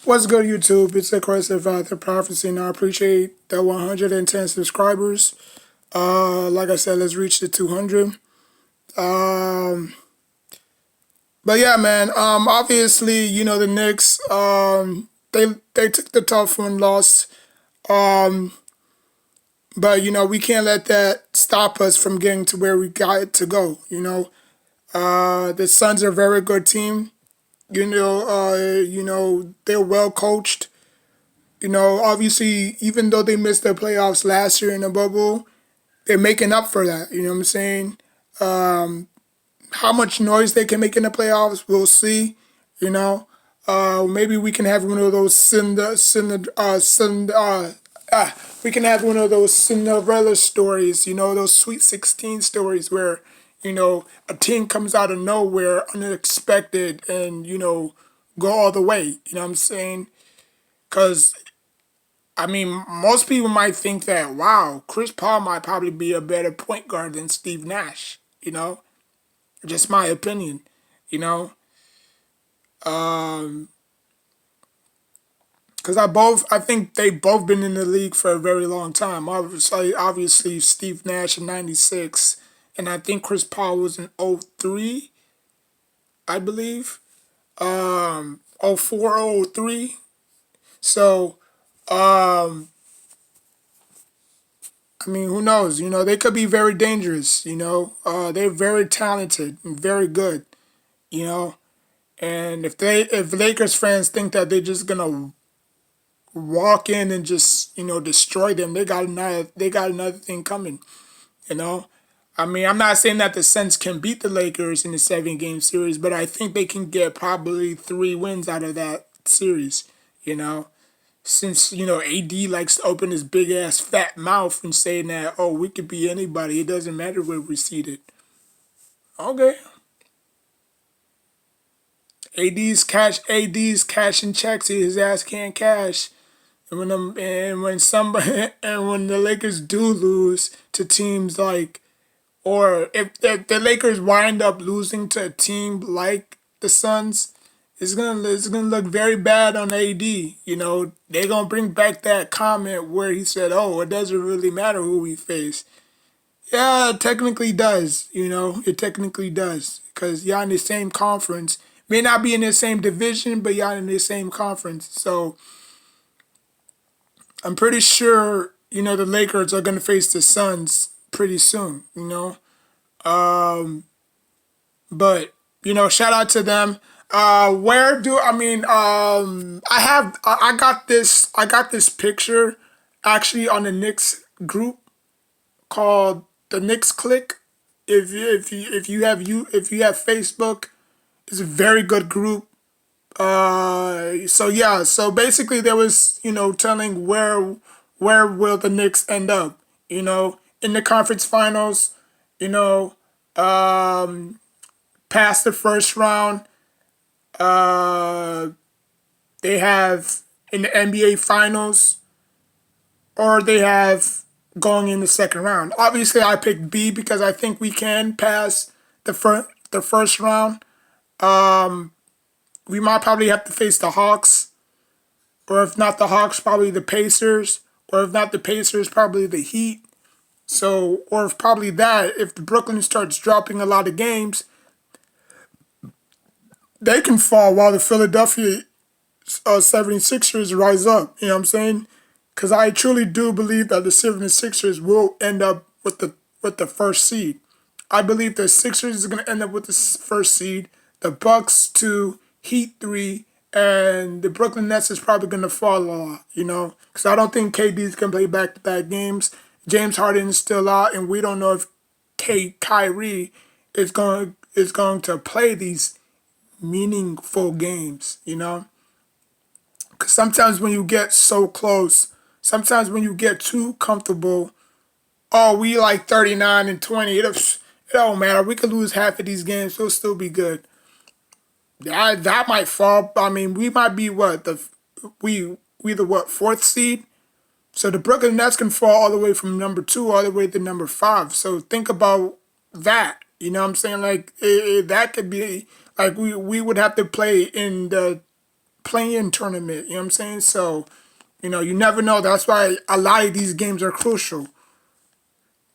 What's good, YouTube? It's the Aggressive the Prophecy, and I appreciate the 110 subscribers. Like I said, let's reach the 200. Um, but yeah, man. Obviously, the Knicks. They took the tough one, lost. Um, but we can't let that stop us from getting to where we got to go. The Suns are a very good team. They're well coached. Obviously, even though they missed the playoffs last year in the bubble, they're making up for that. You know what I'm saying? Um, how much noise they can make in the playoffs, we'll see. You know, maybe we can have one of those we can have one of those Cinderella stories. Those Sweet 16 stories where a team comes out of nowhere, unexpected, and go all the way. You know what I'm saying? Because most people might think that, wow, Chris Paul might probably be a better point guard than Steve Nash, just my opinion, you know. Um, because I think they both been in the league for a very long time. Obviously Steve Nash in '96, and I think Chris Paul was in '03, I believe, 04, '03. So, um, who knows? They could be very dangerous. They're very talented and very good. You know, and if Lakers fans think that they're just gonna walk in and just destroy them, they got another thing coming. You know, I'm not saying that the Suns can beat the Lakers in the 7 game series, but I think they can get probably 3 wins out of that series. You know, since AD likes to open his big ass fat mouth and saying that, oh, we could be anybody. It doesn't matter where we're seated. Okay. AD's cashing checks. His ass can't cash. And when the Lakers do lose to teams like, or if the Lakers wind up losing to a team like the Suns, it's gonna look very bad on AD. They're gonna bring back that comment where he said, "Oh, it doesn't really matter who we face." Yeah, it technically does. It technically does because y'all in the same conference. May not be in the same division, but y'all in the same conference. So I'm pretty sure the Lakers are gonna face the Suns pretty soon. But shout out to them. Where do I mean? I got this picture actually on the Knicks group called the Knicks Click. If you have Facebook, it's a very good group. So yeah, so basically there was telling where will the Knicks end up, in the conference finals, you know, um, past the first round. Uh, they have in the NBA finals, or they have going in the second round. Obviously, I picked B because I think we can pass the first round. Um, we might probably have to face the Hawks, or if not the Hawks, probably the Pacers, or if not the Pacers, probably the Heat. So, or if probably that, if the Brooklyn starts dropping a lot of games, they can fall while the Philadelphia 76ers rise up. You know what I'm saying? Because I truly do believe that the 76ers will end up with the first seed. I believe the Sixers is going to end up with the first seed. The Bucks 2, Heat 3, and the Brooklyn Nets is probably going to fall a lot. Because I don't think KD's going to play back-to-back games. James Harden is still out, and we don't know if Kyrie is going to play these meaningful games. Because sometimes when you get so close, sometimes when you get too comfortable, oh, we like 39-20. It don't matter. We could lose half of these games. It'll still be good. That might fall. We might be we the what, fourth seed? So the Brooklyn Nets can fall all the way from number 2 all the way to number 5. So think about that. You know what I'm saying? Like that could be like we would have to play in the play-in tournament. You know what I'm saying? So, you never know. That's why a lot of these games are crucial.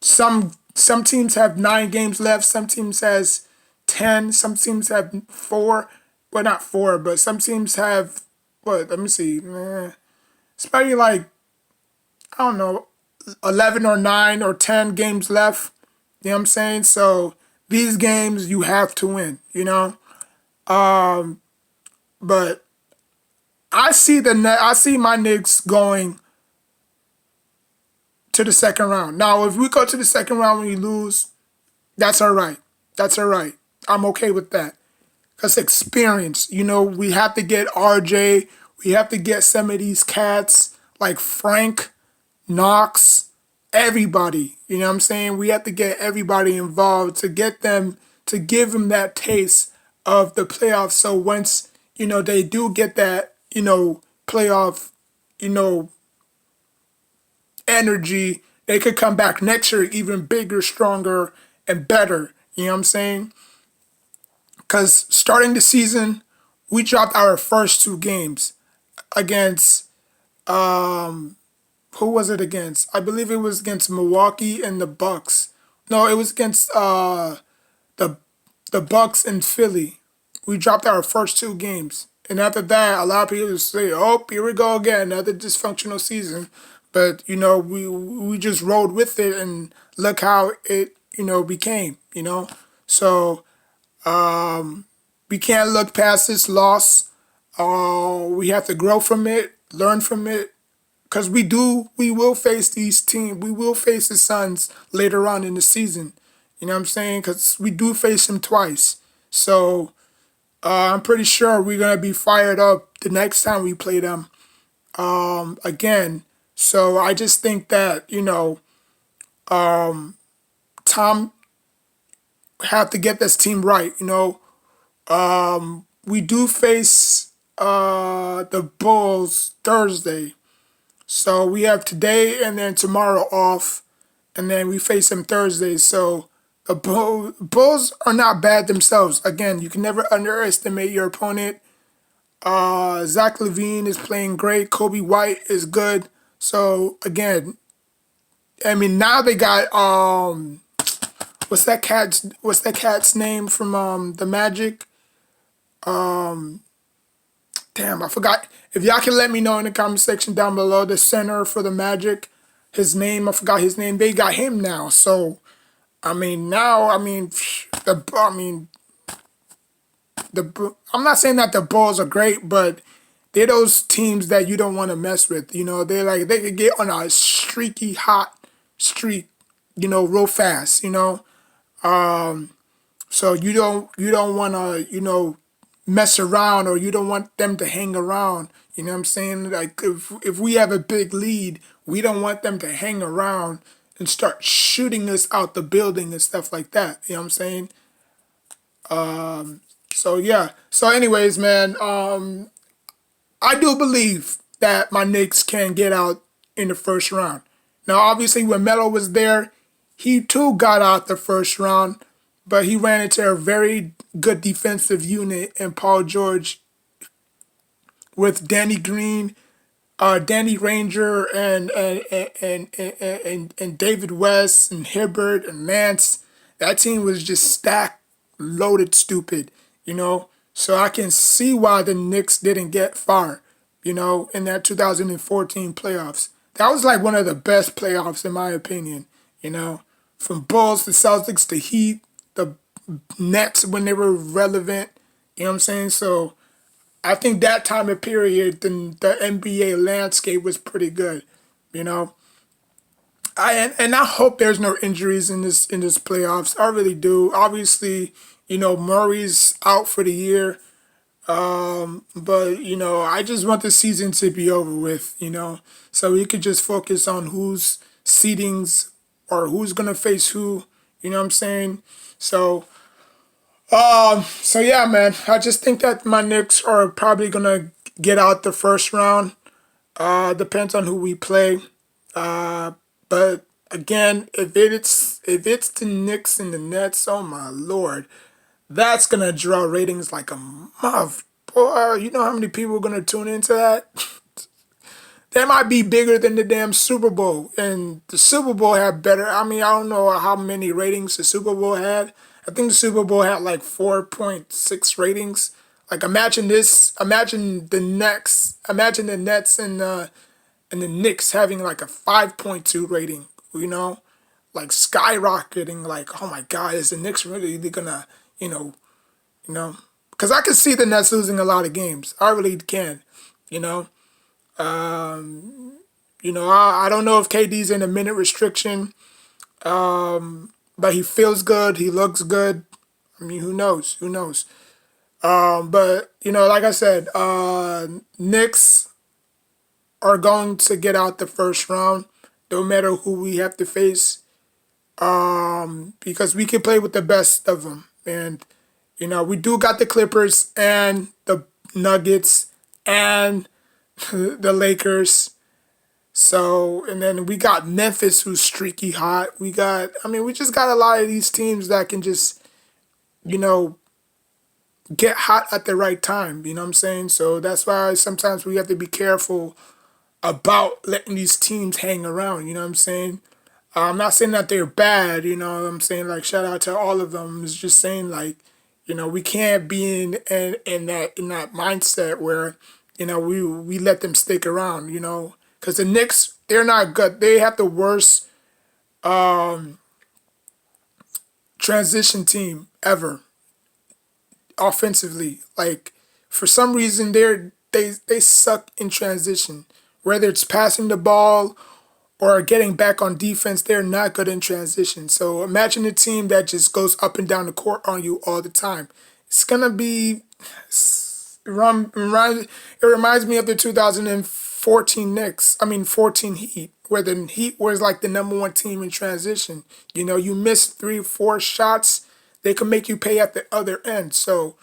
Some teams have 9 games left. Some teams has 10. Some teams have 4. Well, not 4, but some teams have what? Let me see. It's probably like, I don't know, 11 or 9 or 10 games left. You know what I'm saying? So these games you have to win. But I see my Knicks going to the second round. Now, if we go to the second round and we lose, that's all right. That's all right. I'm okay with that. Because experience, we have to get RJ. We have to get some of these cats like Frank, Knox, everybody. You know what I'm saying? We have to get everybody involved to get them, to give them that taste of the playoffs. So once, they do get that, playoff, you know, energy, they could come back next year even bigger, stronger, and better. You know what I'm saying? Because starting the season, we dropped our first 2 games against, who was it against? I believe it was against Milwaukee and the Bucks. No, it was against the the Bucks and Philly. We dropped our first 2 games. And after that, a lot of people say, "Oh, here we go again, another dysfunctional season." But we just rolled with it, and look how it became. So we can't look past this loss. We have to grow from it, learn from it, because we will face these teams. We will face the Suns later on in the season. You know what I'm saying? Because we do face them twice. So I'm pretty sure we're gonna be fired up the next time we play them again. So I just think that Tom have to get this team right. We do face the Bulls Thursday. So we have today and then tomorrow off, and then we face them Thursday. So the Bulls are not bad themselves. Again, you can never underestimate your opponent. Zach LaVine is playing great. Kobe White is good. So again, I mean now they got what's that cat's name from the Magic? Damn, I forgot. If y'all can let me know in the comment section down below, the center for the Magic, his name, I forgot his name. They got him now. So, I mean, now, I'm not saying that the Bulls are great, but they're those teams that you don't want to mess with. They could get on a streaky, hot streak, real fast, So you don't want to, mess around, or you don't want them to hang around. You know what I'm saying? Like if we have a big lead, we don't want them to hang around and start shooting us out the building and stuff like that. You know what I'm saying? So yeah. So anyways, man, I do believe that my Knicks can get out in the first round. Now, obviously, when Melo was there, he too got out the first round, but he ran into a very good defensive unit in Paul George with Danny Green, Danny Ranger, and David West and Hibbert and Nance. That team was just stacked, loaded, stupid. So I can see why the Knicks didn't get far. In that 2014 playoffs. That was like one of the best playoffs in my opinion. From Bulls to Celtics to Heat, the Nets when they were relevant. You know what I'm saying? So I think that time of period, the NBA landscape was pretty good. You know, I hope there's no injuries in this playoffs. I really do. Obviously, Murray's out for the year. But I just want the season to be over with. So we could just focus on who's seedings or who's gonna face who. You know what I'm saying? So yeah, man. I just think that my Knicks are probably gonna get out the first round. Depends on who we play. But again, if it's the Knicks and the Nets, oh my lord, that's gonna draw ratings like a moth. Well, you know how many people are gonna tune into that? That might be bigger than the damn Super Bowl. And the Super Bowl had better. I mean, I don't know how many ratings the Super Bowl had. I think the Super Bowl had like 4.6 ratings. Like imagine this. Imagine the Nets and the Knicks having like a 5.2 rating. You know, like skyrocketing. Like, oh my God, is the Knicks really gonna, you know, you know? Because I can see the Nets losing a lot of games. I really can. You know. I don't know if KD's in a minute restriction, but he feels good. He looks good. I mean, who knows? Who knows? But like I said, Knicks are going to get out the first round, no matter who we have to face, because we can play with the best of them. And we do got the Clippers and the Nuggets and the Lakers. So, and then we got Memphis, who's streaky hot. We just got a lot of these teams that can just, you know, get hot at the right time. You know what I'm saying? So that's why sometimes we have to be careful about letting these teams hang around. You know what I'm saying? I'm not saying that they're bad. You know what I'm saying? Like, shout out to all of them. It's just saying, like, we can't be in that mindset where, we let them stick around, because the Knicks, they're not good. They have the worst transition team ever offensively. Like, for some reason, they suck in transition. Whether it's passing the ball or getting back on defense, they're not good in transition. So imagine a team that just goes up and down the court on you all the time. It's gonna be it reminds me of the 2014 Knicks. 14 Heat, where the Heat was like the number one team in transition. You miss 3, 4 shots, they can make you pay at the other end. So,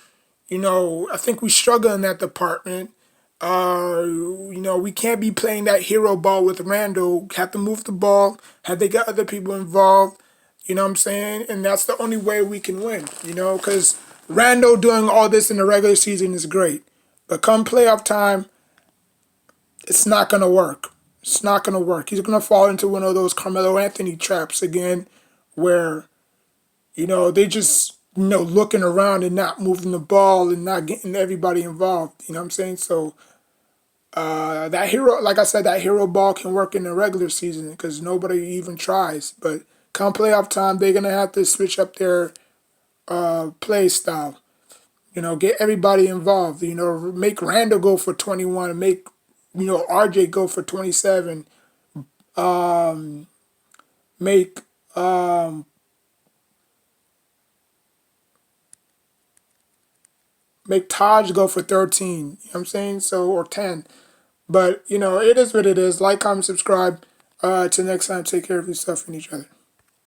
I think we struggle in that department. We can't be playing that hero ball with Randall. Have to move the ball. Have they got other people involved? You know what I'm saying? And that's the only way we can win. Because Randall doing all this in the regular season is great, but come playoff time, it's not gonna work. It's not gonna work. He's gonna fall into one of those Carmelo Anthony traps again, where they just looking around and not moving the ball and not getting everybody involved. You know what I'm saying? So that hero, like I said, that hero ball can work in the regular season because nobody even tries. But come playoff time, they're gonna have to switch up their play style. Get everybody involved. Make Randall go for 21, make RJ go for 27, make make Taj go for 13. You know what I'm saying? So, or 10. But it is what it is. Like, comment, subscribe. Till next time, take care of yourself and each other.